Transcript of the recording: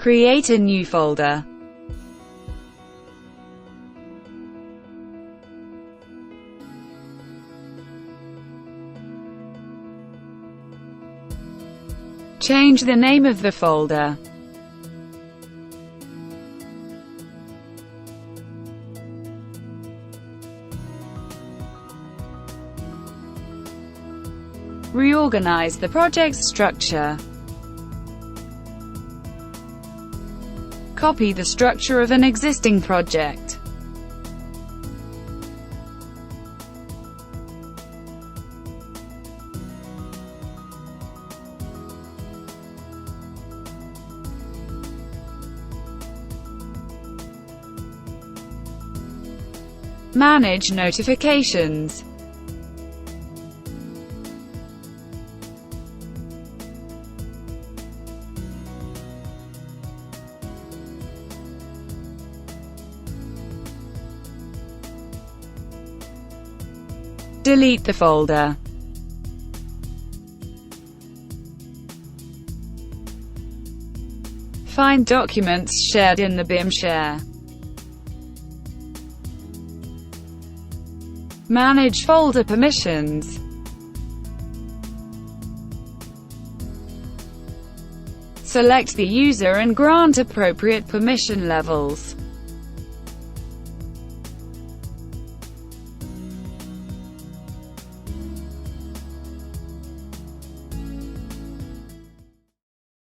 Create a new folder. Change the name of the folder. Reorganize the project's structure. Copy the structure of an existing project. Manage notifications. Delete the folder. Find documents shared in the BIM Share. Manage folder permissions. Select the user and grant appropriate permission levels.